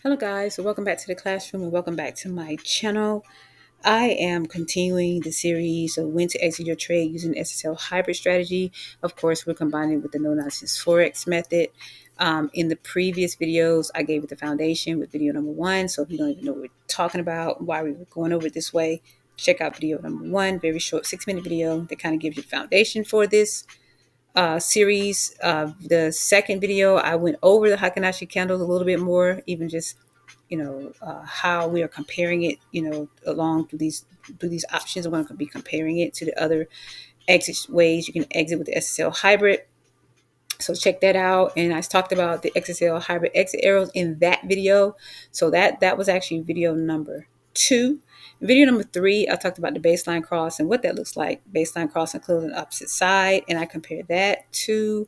Hello guys, so welcome back to the classroom and welcome back to my channel. I am continuing the series of when to exit your trade using SSL Hybrid strategy. Of course, we're combining it with the Nononsense Forex method. In the previous videos, I gave it the foundation with video number 1. So if you don't even know what we're talking about, why we were going over it this way, check out video number 1, very short 6-minute video that kind of gives you the foundation for this series. The second video, I went over the Heiken Ashi candles a little bit more, even just how we are comparing it, along through these options. I'm going to be comparing it to the other exit ways you can exit with the SSL hybrid. So check that out. And I talked about the SSL hybrid exit arrows in that video. So that was actually video number 2. Video number 3, I talked about the baseline cross and what that looks like. Baseline cross and close on the opposite side. And I compared that to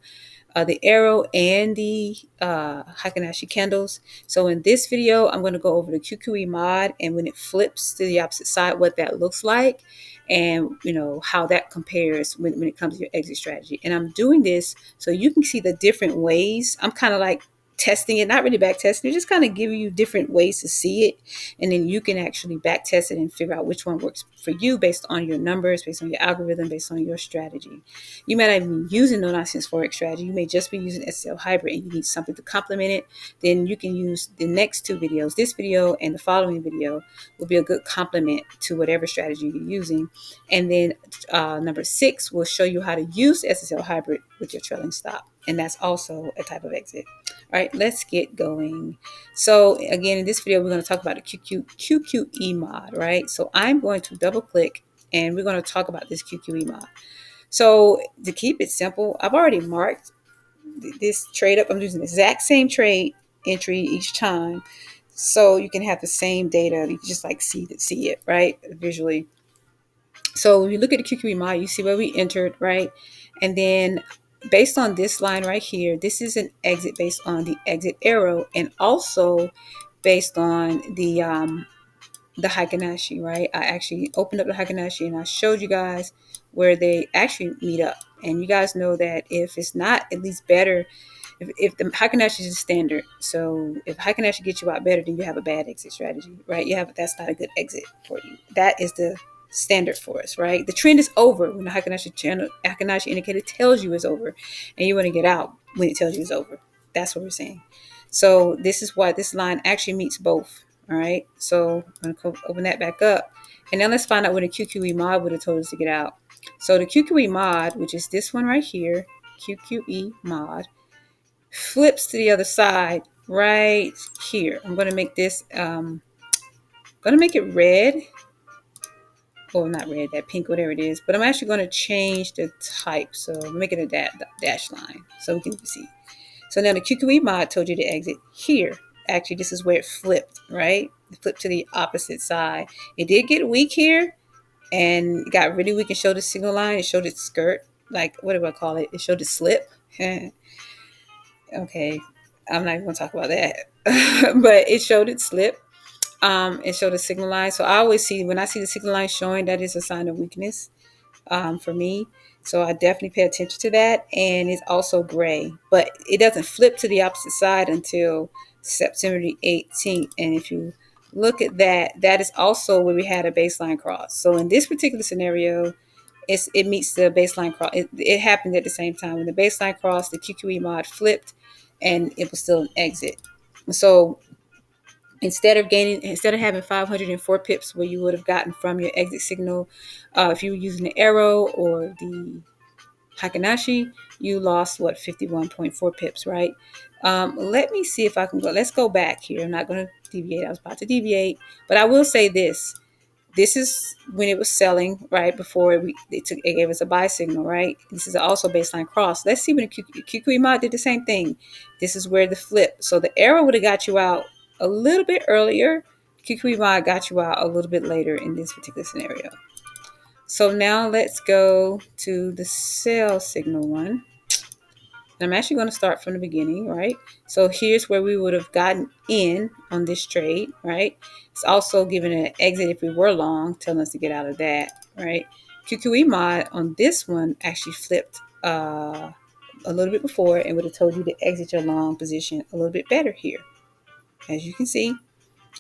the arrow and the Heiken Ashi candles. So in this video, I'm going to go over the QQE mod and when it flips to the opposite side, what that looks like, and how that compares when it comes to your exit strategy. And I'm doing this so you can see the different ways. I'm kind of like testing it, not really back testing it, just kind of giving you different ways to see it, and then you can actually back test it and figure out which one works for you based on your numbers, based on your algorithm, based on your strategy. You may not even be using Nononsense Forex strategy. You may just be using SSL hybrid and you need something to complement it. Then you can use the next 2 videos. This video and the following video will be a good complement to whatever strategy you're using. And then number 6 will show you how to use SSL hybrid with your trailing stop. And that's also a type of exit. All right, let's get going. So again, in this video, we're going to talk about the QQE mod, right? So I'm going to double click and we're going to talk about this QQE mod. So to keep it simple, I've already marked this trade up. I'm using the exact same trade entry each time. So you can have the same data. You can just like see it, right? Visually. So when you look at the QQE mod, you see where we entered, right? And then based on this line right here, this is an exit based on the exit arrow and also based on the Heiken Ashi, right? I actually opened up the Heiken Ashi and I showed you guys where they actually meet up. And you guys know that if it's not at least better, if the Heiken Ashi is standard, so if Heiken Ashi gets you out better, then you have a bad exit strategy, right? That's not a good exit for you. That is the standard for us, right? The trend is over when the Heiken Ashi indicator tells you it's over, and you want to get out when it tells you it's over. That's what we're saying. So this is why this line actually meets both. All right, so I'm going to open that back up. And now let's find out what a QQE mod would have told us to get out. So the QQE mod, which is this one right here, QQE mod, flips to the other side right here. I'm going to make this, going to make it red. Well, not red, that pink, whatever it is. But I'm actually going to change the type. So make it a dash line so we can see. So now the QQE mod told you to exit here. Actually, this is where it flipped, right? It flipped to the opposite side. It did get weak here and it got really weak and showed the signal line. It showed its skirt, like, what do I call it? It showed the slip. Okay, I'm not even going to talk about that. But it showed its slip. It showed the signal line. So I always see, when I see the signal line showing, that is a sign of weakness for me. So I definitely pay attention to that. And it's also gray, but it doesn't flip to the opposite side until September the 18th. And if you look at that, that is also where we had a baseline cross. So in this particular scenario, it meets the baseline cross. It happened at the same time. When the baseline crossed, the QQE mod flipped and it was still an exit. So instead of having 504 pips where you would have gotten from your exit signal, if you were using the arrow or the Heiken Ashi, you lost 51.4 pips, right? Let me see if I can go. Let's go back here. I'm not going to deviate. I was about to deviate, but I will say this. This is when it was selling, right before it gave us a buy signal, right? This is also baseline cross. Let's see when the QQE mod did the same thing. This is where the flip. So the arrow would have got you out a little bit earlier. QQE mod got you out a little bit later in this particular scenario. So now let's go to the sell signal one. And I'm actually going to start from the beginning, right? So here's where we would have gotten in on this trade, right? It's also giving an exit if we were long, telling us to get out of that, right? QQE mod on this one actually flipped a little bit before and would have told you to exit your long position a little bit better here. As you can see,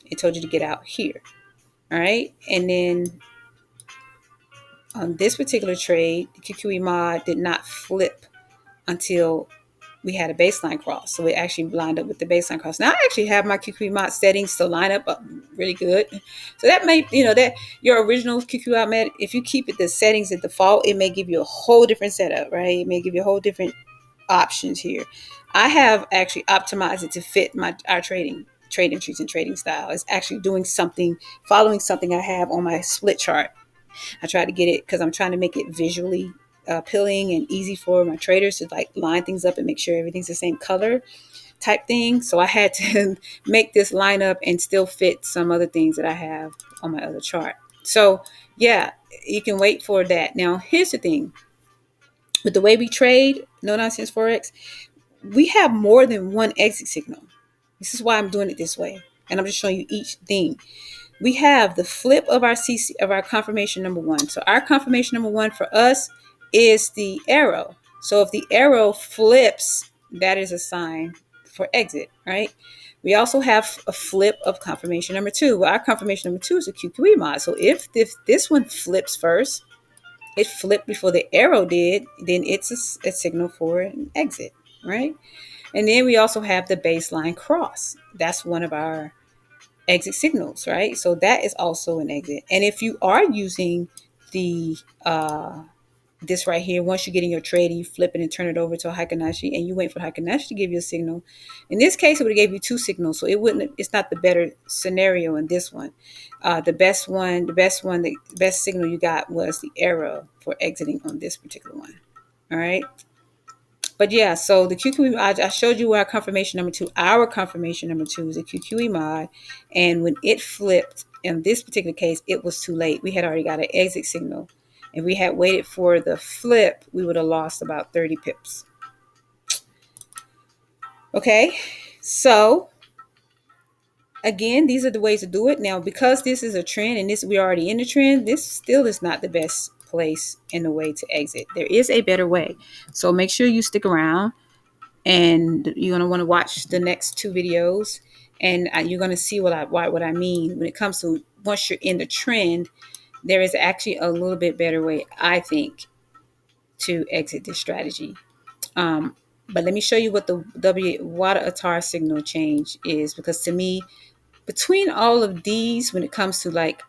it told you to get out here. All right. And then on this particular trade, the QQE mod did not flip until we had a baseline cross. So it actually lined up with the baseline cross. Now I actually have my QQE mod settings to line up really good. So that may, that your original QQE mod, if you keep it the settings at default, it may give you a whole different setup, right? It may give you a whole different options here. I have actually optimized it to fit our trading trees and trading style. It's actually doing something, following something I have on my split chart. I try to get it because I'm trying to make it visually appealing and easy for my traders to like line things up and make sure everything's the same color type thing. So I had to make this line up and still fit some other things that I have on my other chart. So yeah, you can wait for that. Now here's the thing. With the way we trade, Nononsense Forex, we have more than one exit signal. This is why I'm doing it this way. And I'm just showing you each thing. We have the flip of our CC of our confirmation number one. So our confirmation number one for us is the arrow. So if the arrow flips, that is a sign for exit, right? We also have a flip of confirmation number two. Well, our confirmation number two is a QQE mod. So if this one flips first, it flipped before the arrow did, then it's a signal for an exit, right? And then we also have the baseline cross. That's one of our exit signals, right? So that is also an exit. And if you are using the this right here, once you get in your trade and you flip it and turn it over to a Heiken Ashi and you wait for Heiken Ashi to give you a signal, in this case it would have gave you two signals, so it's not the better scenario in this one. The best signal you got was the arrow for exiting on this particular one. All right. But yeah, so the QQE, I showed you our confirmation number two. Our confirmation number two is a QQE mod. And when it flipped, in this particular case, it was too late. We had already got an exit signal. If we had waited for the flip, we would have lost about 30 pips. Okay, so again, these are the ways to do it. Now, because this is a trend and we're already in the trend, this still is not the best place and the way to exit. There is a better way. So make sure you stick around. And you're going to want to watch the next two videos, and you're going to see what I mean when it comes to once you're in the trend. There is actually a little bit better way, I think, to exit this strategy. But let me show you what the Wada Atar signal change is, because to me, between all of these, when it comes to like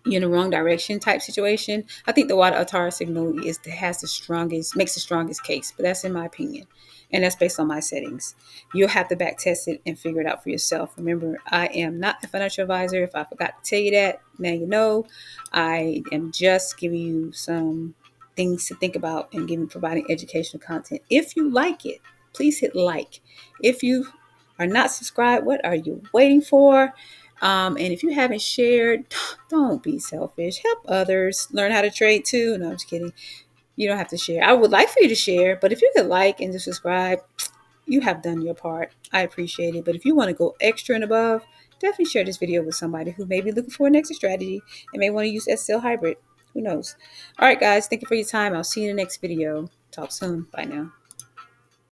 you're in the wrong direction type situation, I think the Wada Atar signal makes the strongest case, but that's in my opinion. And that's based on my settings. You'll have to back test it and figure it out for yourself. Remember, I am not a financial advisor. If I forgot to tell you that, now you know. I am just giving you some things to think about and providing educational content. If you like it, please hit like. If you are not subscribed, what are you waiting for? And if you haven't shared, don't be selfish. Help others learn how to trade too. No, I'm just kidding. You don't have to share. I would like for you to share, but if you could like and just subscribe, you have done your part. I appreciate it. But if you want to go extra and above, definitely share this video with somebody who may be looking for an exit strategy and may want to use SSL Hybrid. Who knows? All right, guys. Thank you for your time. I'll see you in the next video. Talk soon. Bye now.